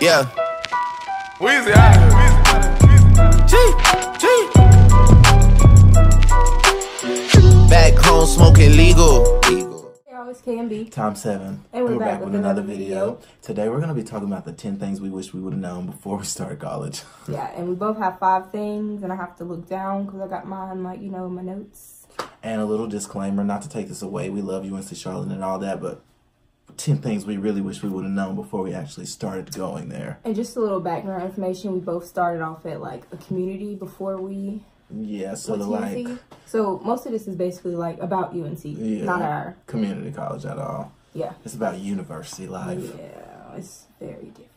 Yeah. Weezy out of here. Back home smoking legal. It always can be. Time 7. And we're back with another video. Today we're going to be talking about the 10 things we wish we would have known before we started college. Yeah, and we both have 5 things, and I have to look down because I got mine, like, you know, in my notes. And a little disclaimer, not to take this away, we love UNC Charlotte and all that, but 10 things we really wish we would have known before we actually started going there. And just a little background information, we both started off at, like, a community before we... Yeah, so the like... So most of this is basically, like, about UNC, not our... community college at all. Yeah. It's about university life. Yeah, it's very different.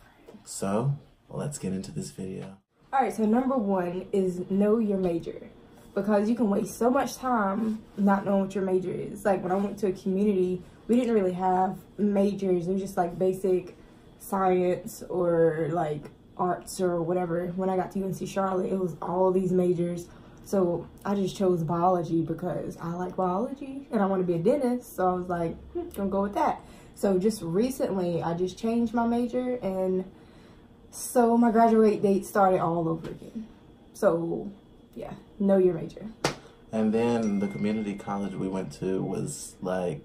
So, let's get into this video. Alright, so number 1 is know your major. Because you can waste so much time not knowing what your major is. Like, when I went to a community, we didn't really have majors. It was just, like, basic science or, like, arts or whatever. When I got to UNC Charlotte, it was all these majors. So I just chose biology because I like biology and I want to be a dentist. So I was like, gonna go with that. So just recently, I just changed my major, and so my graduate date started all over again. So yeah, know your major. And then the community college we went to was like,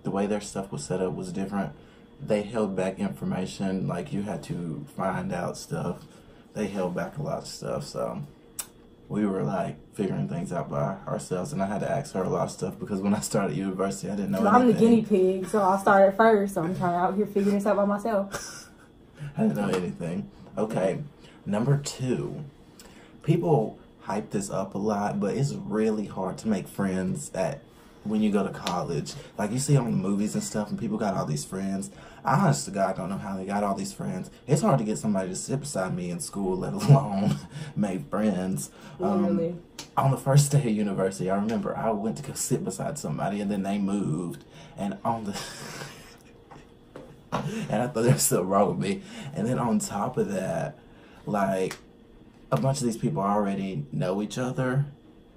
the way their stuff was set up was different. They held back information, like you had to find out stuff. They held back a lot of stuff, so we were like figuring things out by ourselves, and I had to ask her a lot of stuff because when I started university, I didn't know anything. I'm the guinea pig, so I started first, so I'm trying out here figuring this out by myself. I didn't know anything. Okay, number 2. People hype this up a lot, but it's really hard to make friends when you go to college. Like, you see on the movies and stuff, and people got all these friends. I honestly, God, don't know how they got all these friends. It's hard to get somebody to sit beside me in school, let alone make friends. Really? On the first day of university, I remember I went to go sit beside somebody, and then they moved, and and I thought there was something wrong with me. And then on top of that, like, a bunch of these people already know each other.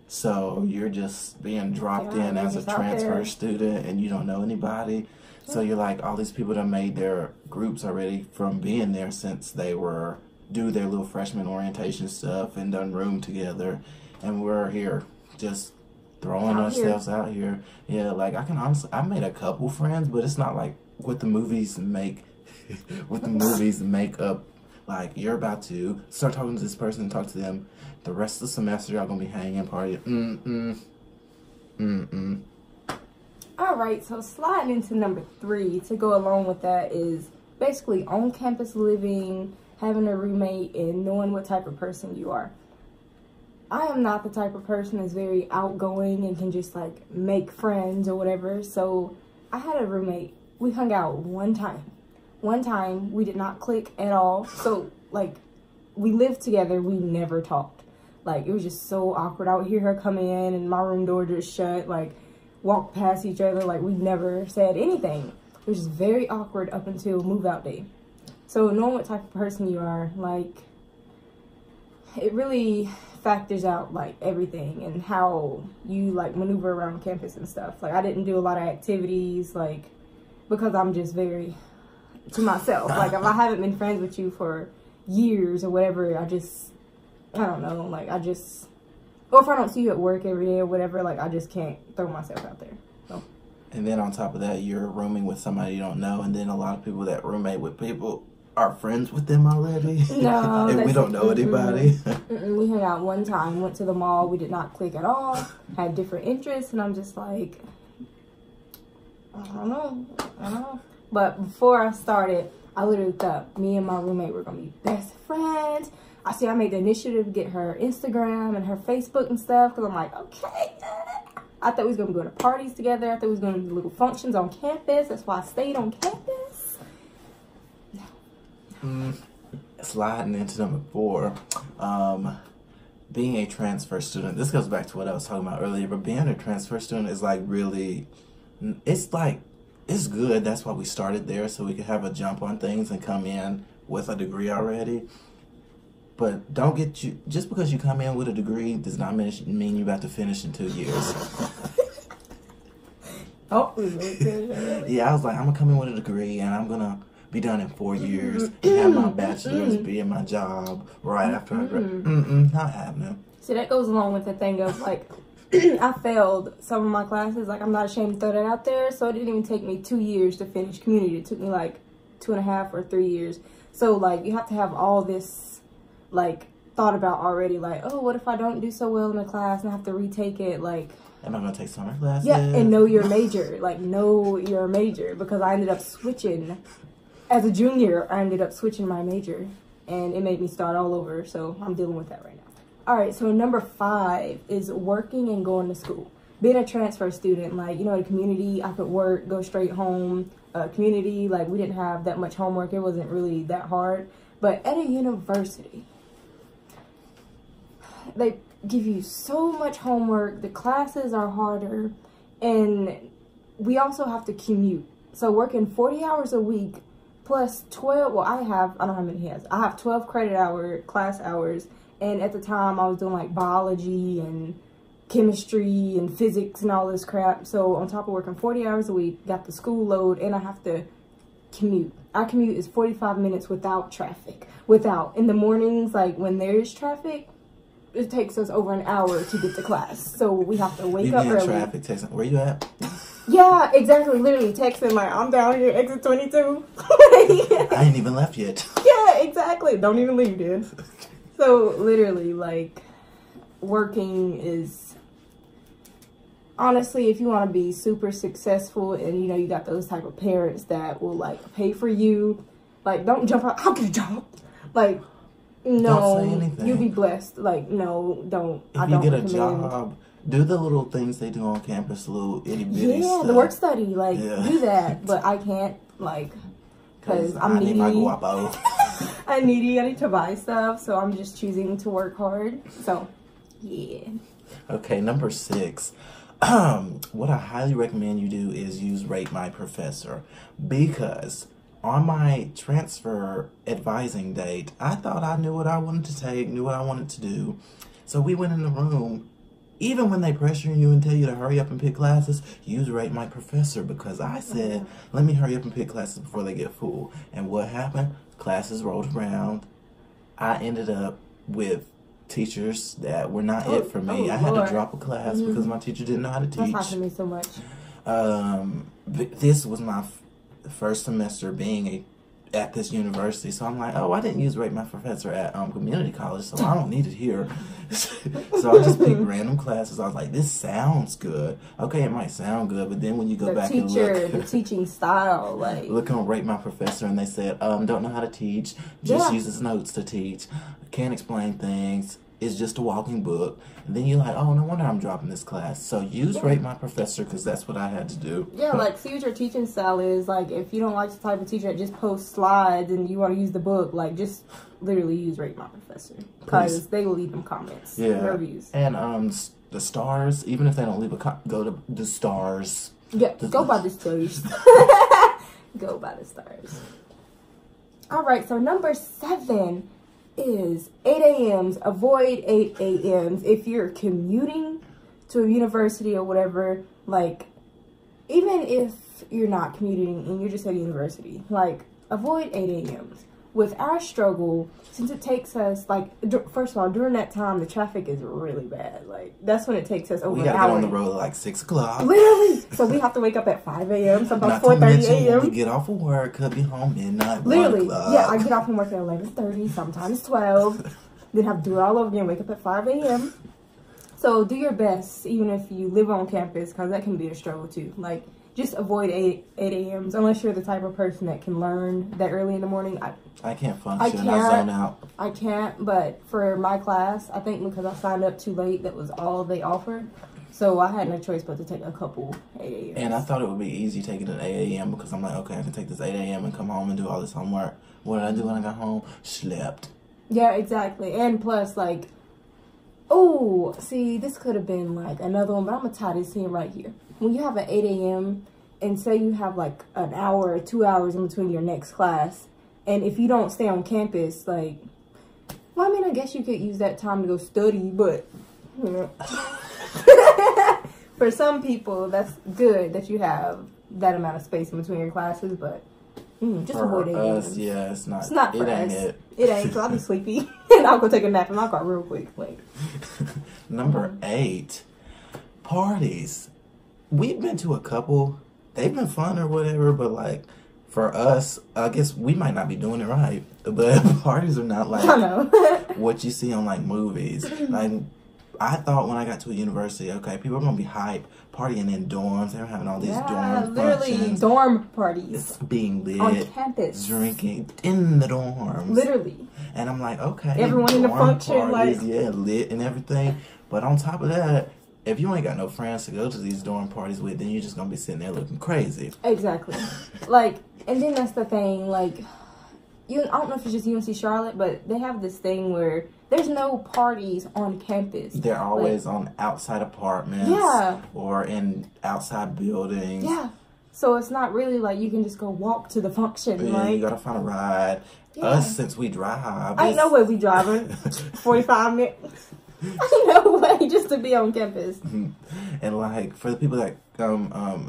So you're just being dropped in as a transfer student and you don't know anybody. So you're like, all these people that made their groups already from being there since they do their little freshman orientation stuff and done room together. And we're here just throwing ourselves out here. Yeah, like I made a couple friends, but it's not like what the movies make, up. Like, you're about to start talking to this person and talk to them. The rest of the semester, y'all gonna be hanging, partying. Alright, so sliding into number 3 to go along with that is basically on-campus living, having a roommate, and knowing what type of person you are. I am not the type of person that's very outgoing and can just, like, make friends or whatever. So I had a roommate. We hung out one time. One time, we did not click at all. So, like, we lived together. We never talked. Like, it was just so awkward. I would hear her come in and my room door just shut. Like, walk past each other. Like, we never said anything. It was just very awkward up until move-out day. So, knowing what type of person you are, like, it really factors out, like, everything and how you, like, maneuver around campus and stuff. Like, I didn't do a lot of activities, like, because I'm just very... to myself. Like, if I haven't been friends with you for years or whatever, I don't know, like, or if I don't see you at work every day or whatever, like, I just can't throw myself out there. So. And then on top of that, you're rooming with somebody you don't know, and then a lot of people that roommate with people are friends with them already. No. And we don't know anybody. We hung out one time, went to the mall, we did not click at all, had different interests, and I'm just like, I don't know. But before I started, I literally thought me and my roommate were going to be best friends. I made the initiative to get her Instagram and her Facebook and stuff because I'm like, okay. I thought we was going to go to parties together. I thought we was going to do little functions on campus. That's why I stayed on campus. No. Sliding into number 4. Being a transfer student. This goes back to what I was talking about earlier. But being a transfer student is like really, it's good. That's why we started there, so we could have a jump on things and come in with a degree already. But just because you come in with a degree does not mean you're about to finish in 2 years. Oh, yeah, I was like, I'm gonna come in with a degree and I'm gonna be done in 4 years, and have my bachelor's, be in my job right after I graduate. Not happening. See, that goes along with the thing of, like, I failed some of my classes. Like, I'm not ashamed to throw that out there. So it didn't even take me 2 years to finish community. It took me, like, 2.5 or 3 years. So, like, you have to have all this, like, thought about already. Like, oh, what if I don't do so well in a class and I have to retake it? Like, am I going to take summer classes? yeah, and know your major. Like, know your major. Because I ended up switching. As a junior, I ended up switching my major. And it made me start all over. So I'm dealing with that right now. All right, so number 5 is working and going to school. Being a transfer student, like, you know, the community, I could work, go straight home. Community, like, we didn't have that much homework. It wasn't really that hard. But at a university, they give you so much homework. The classes are harder. And we also have to commute. So working 40 hours a week plus 12, well, I don't know how many he has. I have 12 credit hour class hours. And at the time, I was doing, like, biology and chemistry and physics and all this crap. So on top of working 40 hours a week, got the school load, and I have to commute. Our commute is 45 minutes without traffic. In the mornings, like, when there's traffic, it takes us over an hour to get to class. So we have to wake up early. Traffic, texting, where you at? Yeah, exactly. Literally texting, like, I'm down here, exit 22. I ain't even left yet. Yeah, exactly. Don't even leave, dude. So, literally, like, working is, honestly, if you want to be super successful and, you know, you got those type of parents that will, like, pay for you, like, don't jump out, I'll get a job. Like, no, don't say anything. You'll be blessed. Like, no, don't. If you get a job, do the little things they do on campus, little itty bitty stuff. The work study, like, do that. But I can't, like, because I'm needy. I need my guapo. I need to buy stuff, so I'm just choosing to work hard. So, yeah. Okay, number 6. What I highly recommend you do is use Rate My Professor, because on my transfer advising date, I thought I knew what I wanted to take, knew what I wanted to do. So we went in the room. Even when they pressure you and tell you to hurry up and pick classes, use Rate My Professor, because I said, let me hurry up and pick classes before they get full. And what happened? Classes rolled around. I ended up with teachers that were not it for me. I had to drop a class because my teacher didn't know how to teach. That's happened to me so much. This was my first semester being at this university, so I'm like, oh, I didn't use Rate My Professor at community college, so I don't need it here. So I just picked random classes. I was like, this sounds good. Okay, it might sound good, but then when you go back and look, the teaching style, like, look on Rate My Professor, and they said, don't know how to teach, just uses notes to teach, can't explain things, it's just a walking book. And then you're like, oh, no wonder I'm dropping this class. So use Rate My Professor, because that's what I had to do. Yeah, like, see what your teaching style is. Like, if you don't like the type of teacher that just posts slides and you want to use the book, like, just literally use Rate My Professor, because they will leave them comments, reviews. And the stars, even if they don't leave a go to the stars. Yeah, go by the stars. Go by the stars. All right, so number 7 is 8 a.m.s. Avoid 8 a.m.s. If you're commuting to a university or whatever, like, even if you're not commuting and you're just at a university, like, avoid 8 a.m.s. With our struggle, since it takes us, like, first of all, during that time, the traffic is really bad. Like, that's when it takes us over an hour. We gotta get on the road at like 6 o'clock. Literally. So we have to wake up at 5 a.m., sometimes 4:30 a.m. We get off of work, could be home midnight, literally. 1 o'clock. Yeah, I get off from work at 11:30, sometimes 12. Then have to do it all over again, wake up at 5 a.m. So do your best, even if you live on campus, because that can be a struggle too. Like, just avoid 8 a.m.s unless you're the type of person that can learn that early in the morning. I can't function. I zone out. I can't, but for my class, I think because I signed up too late, that was all they offered. So I had no choice but to take a couple 8 a.m.s. And I thought it would be easy taking an 8 a.m. because I'm like, okay, I can take this 8 a.m. and come home and do all this homework. What did I do when I got home? Slept. Yeah, exactly. And plus, like, oh, see, this could have been like another one, but I'm going to tie this in right here. When you have an 8 a.m. and say you have like an hour or 2 hours in between your next class, and if you don't stay on campus, like, well, I mean, I guess you could use that time to go study, but, you know. For some people, that's good that you have that amount of space in between your classes, but Just for avoid us, ATMs. yeah, it's not. It's not for it ain't us. it. It ain't, because I'll be sleepy. And I'll go take a nap and I'll go real quick. Like, Number 8, parties. We've been to a couple. They've been fun or whatever, but like for us, I guess we might not be doing it right. But parties are not like I know. what you see on like movies. Like I thought when I got to a university, okay, people are gonna be hype, partying in dorms. They're having all these dorm literally functions, dorm parties being lit on campus, drinking in the dorms. Literally. And I'm like, okay, everyone in the dorm function, parties, like, yeah, lit and everything. But on top of that, if you ain't got no friends to go to these dorm parties with, then you're just gonna be sitting there looking crazy. Exactly. Like, and then that's the thing, like, I don't know if it's just UNC Charlotte, but they have this thing where there's no parties on campus. They're always like, on outside apartments, yeah, or in outside buildings. Yeah. So it's not really like you can just go walk to the function. Yeah, like, you gotta find a ride. Yeah. Us, since we drive, ain't no way we driving 45 minutes. Ain't no way just to be on campus. And like for the people that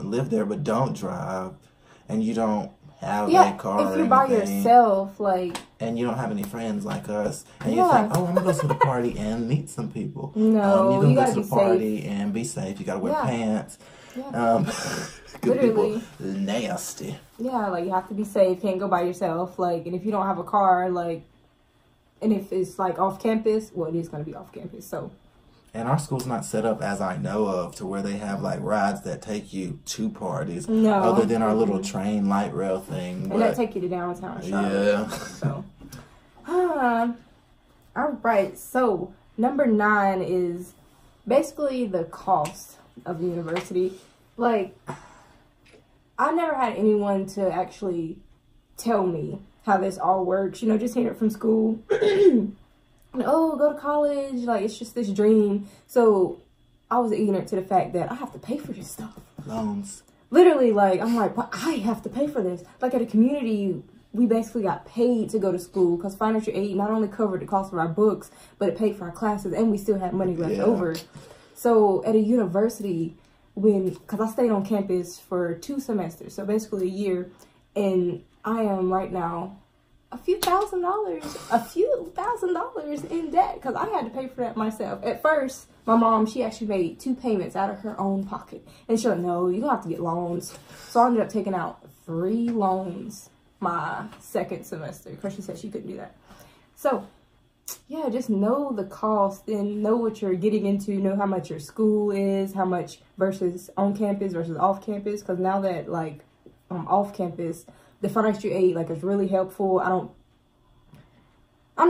live there but don't drive, and you don't have a car, if you're by yourself, like, and you don't have any friends like us, and Yeah. you think, oh, I'm gonna go to the party and meet some people. No, you you gonna gotta go to be the party and be safe. You gotta wear Yeah. pants. Yeah. Good Literally. people, nasty. Yeah, like, you have to be safe, can't go by yourself, like, and if you don't have a car, like, and if it's like off campus, well, it is going to be off campus, so. And our school's not set up, as I know of, to where they have like rides that take you to parties. No. Other than our little train light rail thing. And but, that take you to downtown Charlotte. Yeah. So. All right, so number 9 is basically the cost of the university. Like, I never had anyone to actually tell me how this all works. You know, just hearing it from school. Oh, go to college. Like, it's just this dream. So I was ignorant to the fact that I have to pay for this stuff. Loans. Literally, like, I'm like, but I have to pay for this. Like, at a community, we basically got paid to go to school because financial aid not only covered the cost of our books, but it paid for our classes, and we still had money left over. So at a university, because I stayed on campus for 2 semesters, so basically a year, and I am right now a few thousand dollars in debt because I had to pay for that myself. At first, my mom, she actually made 2 payments out of her own pocket, and she said, no, you're gonna have to get loans. So I ended up taking out 3 loans my second semester because she said she couldn't do that. So yeah, just know the cost and know what you're getting into, know how much your school is, how much versus on campus versus off campus, because now that, like, off campus, the financial aid, like, is really helpful. I don't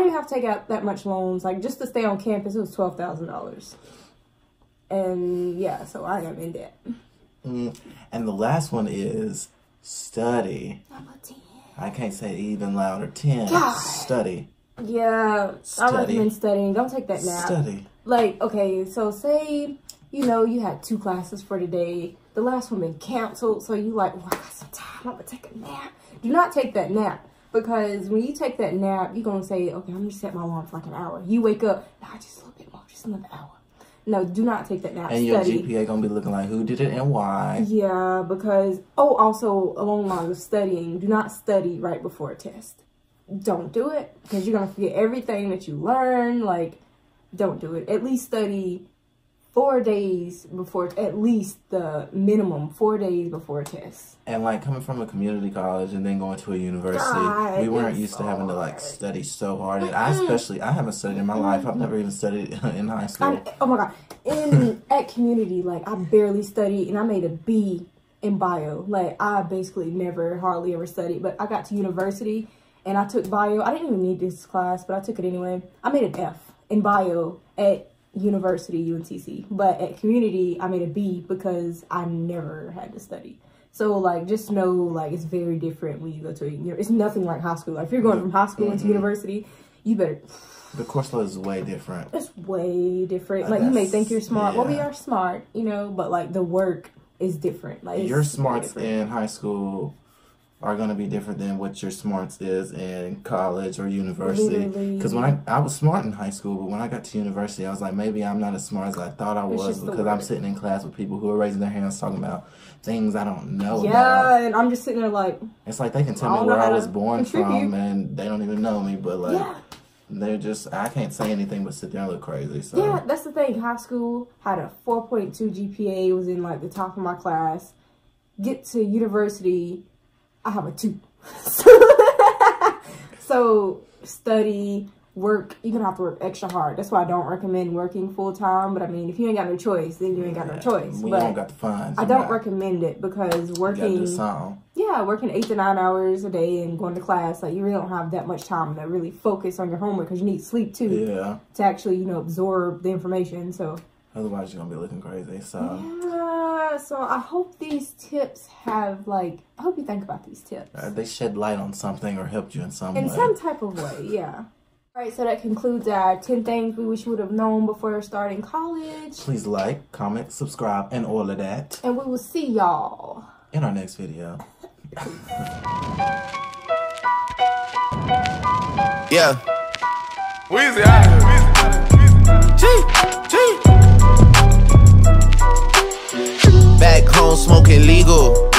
even have to take out that much loans. Like, just to stay on campus, it was $12,000. And yeah, so I am in debt. And the last one is study. Number 10. I can't say it even louder. 10. God. Study. Yeah, Study. I recommend studying. Don't take that nap. Study. Like, okay, so say, you know, you had 2 classes for the day. The last one been canceled, so you like, oh, I got some time. I'm going to take a nap. Do not take that nap. Because when you take that nap, you're going to say, okay, I'm going to set my alarm for like an hour. You wake up, nah, just a little bit more, just another hour. No, do not take that nap. And your GPA going to be looking like who did it and why. Yeah, because, also along the lines of studying, do not study right before a test. Don't do it, because you're going to forget everything that you learn. Like, don't do it. At least study 4 days before, at least the minimum 4 days before a test. And like coming from a community college and then going to a university, we weren't used to having to like study so hard. And I haven't studied in my life. I've never even studied in high school. Oh my God. At community, like, I barely studied, and I made a B in bio. Like, I basically never, hardly ever studied. But I got to university, and I took bio. I didn't even need this class, but I took it anyway. I made an F in bio at university, UNCC. But at community, I made a B because I never had to study. So, like, just know, like, it's very different when you go to it's nothing like high school. Like, if you're going from high school into university, you better... The course load is way different. It's way different. Like, you may think you're smart. Yeah. Well, we are smart, you know, but, like, the work is different. Like, your smarts in high school are going to be different than what your smarts is in college or university. Because when I was smart in high school, but when I got to university, I was like, maybe I'm not as smart as I thought I was because I'm sitting in class with people who are raising their hands talking about things I don't know about. Yeah, and I'm just sitting there like... It's like they can tell me where I was born from and they don't even know me, but like... They're just, I can't say anything but sit there and look crazy. So. Yeah, that's the thing. High school, had a 4.2 GPA, was in like the top of my class. Get to university, I have a 2. So study, work, you're going to have to work extra hard. That's why I don't recommend working full time. But I mean, if you ain't got no choice, then you ain't got no choice. We don't got the funds. I don't recommend it because working... working 8 to 9 hours a day and going to class, like you really don't have that much time to really focus on your homework because you need sleep too. Yeah. To actually, you know, absorb the information. So otherwise, you're gonna be looking crazy. So yeah. So I hope these tips have I hope you think about these tips. They shed light on something or helped you in some way. In some type of way, yeah. All right, so that concludes our 10 things we wish you would have known before starting college. Please like, comment, subscribe, and all of that. And we will see y'all in our next video. Yeah. Weezy out here. Back home smoking legal.